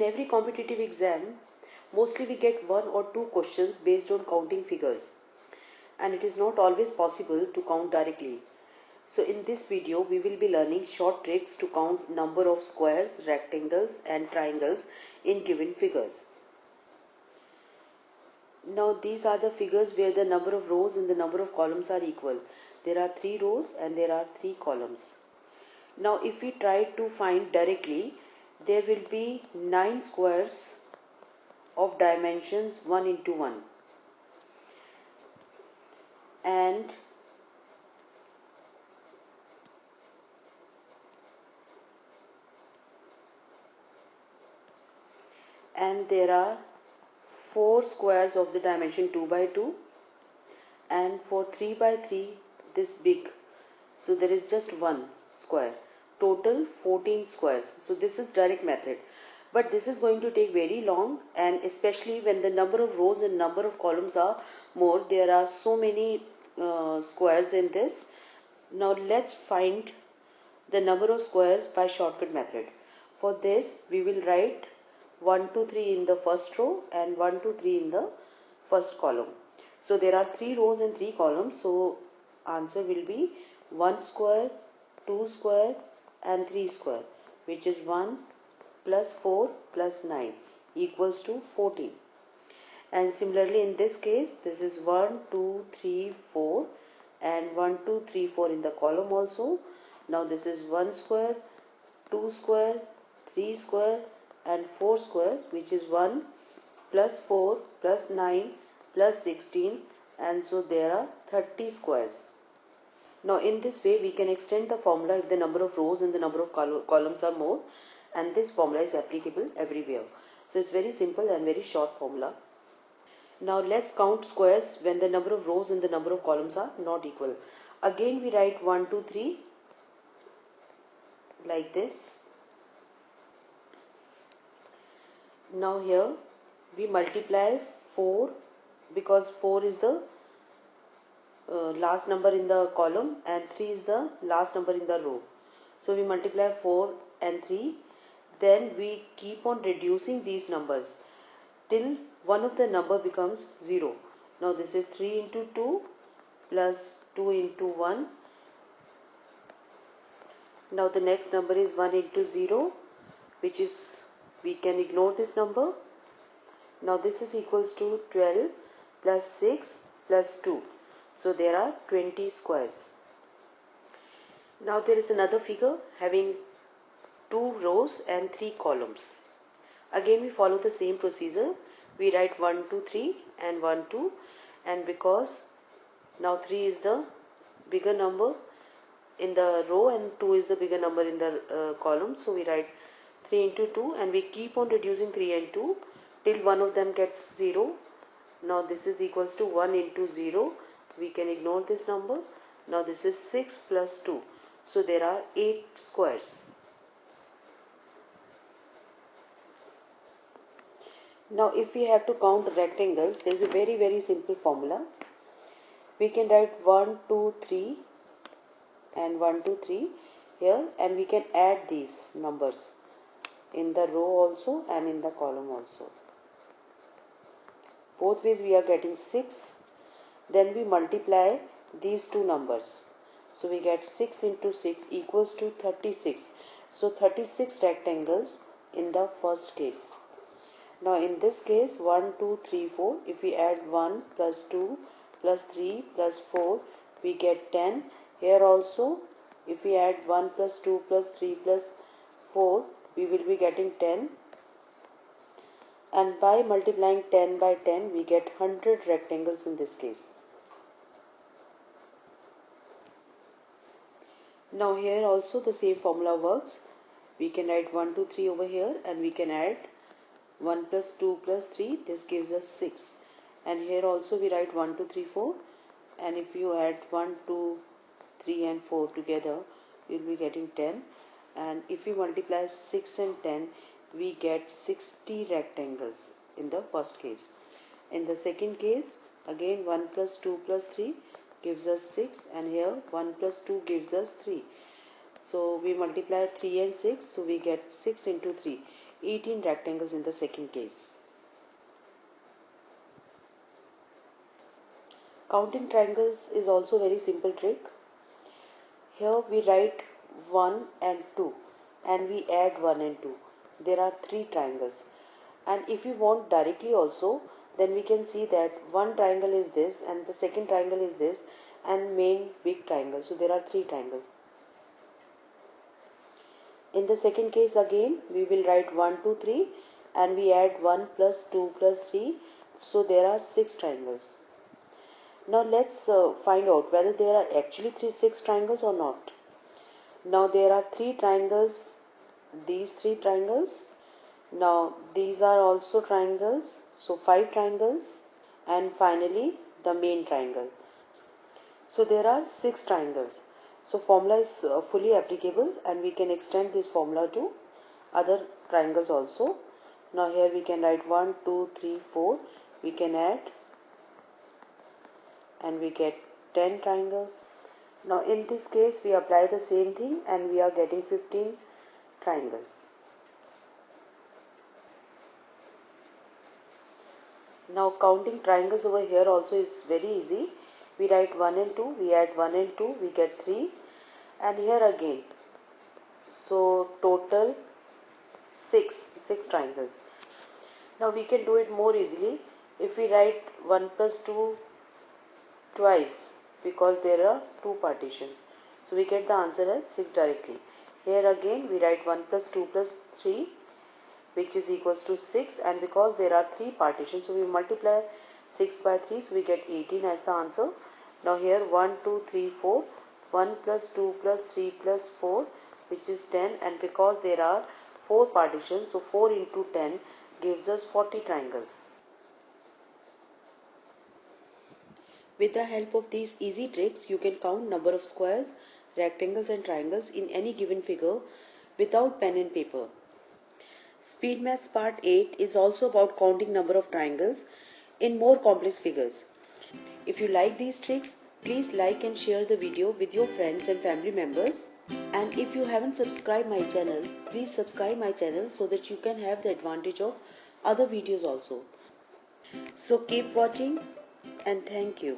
every competitive exam, mostly we get one or two questions based on counting figures, and it is not always possible to count directly. So in this video we will be learning short tricks to count number of squares, rectangles and triangles in given figures. Now these are the figures where the number of rows and the number of columns are equal. There are 3 rows and there are 3 columns. Now if we try to find directly, there will be 9 squares of dimensions 1 into 1, and there are 4 squares of the dimension 2 by 2, and for 3 by 3 this big, so there is just one square. Total 14 squares. So this is direct method, but this is going to take very long, and especially when the number of rows and number of columns are more, there are so many squares in this. Now let's find the number of squares by shortcut method. For this we will write 1 2 3 in the first row and 1 2 3 in the first column. So there are 3 rows and 3 columns, so answer will be 1 square, 2 square and 3 square, which is 1 plus 4 plus 9 equals to 14. And similarly in this case, this is 1 2 3 4 and 1 2 3 4 in the column also. Now this is 1 square, 2 square, 3 square and 4 square, which is 1 plus 4 plus 9 plus 16, and so there are 30 squares. Now in this way we can extend the formula if the number of rows and the number of columns are more, and this formula is applicable everywhere. So it's very simple and very short formula. Now let's count squares when the number of rows and the number of columns are not equal. Again we write 1 2 3 like this. Now here we multiply 4 because 4 is the last number in the column and 3 is the last number in the row. So we multiply 4 and 3. Then we keep on reducing these numbers till one of the number becomes 0. Now this is 3 into 2 plus 2 into 1. Now the next number is 1 into 0, which is, we can ignore this number. Now this is equals to 12 plus 6 plus 2. So there are 20 squares. Now there is another figure having 2 rows and 3 columns. Again we follow the same procedure. We write 1 2 3 and 1 2, and because now 3 is the bigger number in the row and 2 is the bigger number in the column, so we write 3 into 2 and we keep on reducing 3 and 2 till one of them gets 0. Now this is equals to 1 into 0. We can ignore this number. Now this is 6 plus 2. So there are 8 squares. Now if we have to count rectangles, there is a very simple formula. We can write 1 2 3 and 1 2 3 here, and we can add these numbers in the row also and in the column also. Both ways we are getting 6. Then we multiply these two numbers. So we get 6 into 6 equals to 36. So 36 rectangles in the first case. Now in this case 1 2 3 4, if we add 1 plus 2 plus 3 plus 4, we get 10. Here also if we add 1 plus 2 plus 3 plus 4, we will be getting 10. And by multiplying 10 by 10 we get 100 rectangles in this case. Now here also the same formula works. We can write 1 2 3 over here, and we can add 1 plus 2 plus 3, this gives us 6. And here also we write 1 2 3 4, and if you add 1 2 3 and 4 together you will be getting 10. And if we multiply 6 and 10, we get 60 rectangles in the first case. In the second case, again 1 plus 2 plus 3 gives us 6, and here 1 plus 2 gives us 3. So we multiply 3 and 6, so we get 6 into 3 18 rectangles in the second case. Counting triangles is also a very simple trick. Here we write 1 and 2 and we add 1 and 2. There are 3 triangles. And if we want directly also, then we can see that one triangle is this and the second triangle is this and main big triangle. So there are 3 triangles. In the second case again we will write 1, 2, 3 and we add 1 plus 2 plus 3. So there are 6 triangles. Now let's find out whether there are actually 6 triangles or not. Now there are 3 triangles, these 3 triangles. Now these are also triangles, so 5 triangles, and finally the main triangle. So there are 6 triangles. So formula is fully applicable and we can extend this formula to other triangles also. Now here we can write 1, 2, 3, 4. We can add and we get 10 triangles. Now in this case we apply the same thing and we are getting 15 triangles. Now counting triangles over here also is very easy. We write 1 and 2, we add 1 and 2, we get 3, and here again. So total 6 triangles. Now we can do it more easily if we write 1 plus 2 twice because there are 2 partitions. So we get the answer as 6 directly. Here again we write 1 plus 2 plus 3 which is equals to 6, and because there are 3 partitions, so we multiply 6 by 3, so we get 18 as the answer. Now here 1, 2, 3, 4, 1 plus 2 plus 3 plus 4 which is 10, and because there are 4 partitions, so 4 into 10 gives us 40 triangles. With the help of these easy tricks, you can count number of squares, rectangles and triangles in any given figure without pen and paper. Speed Maths Part 8 is also about counting number of triangles in more complex figures. If you like these tricks, please like and share the video with your friends and family members. And if you haven't subscribed my channel, please subscribe my channel so that you can have the advantage of other videos also. So keep watching and thank you.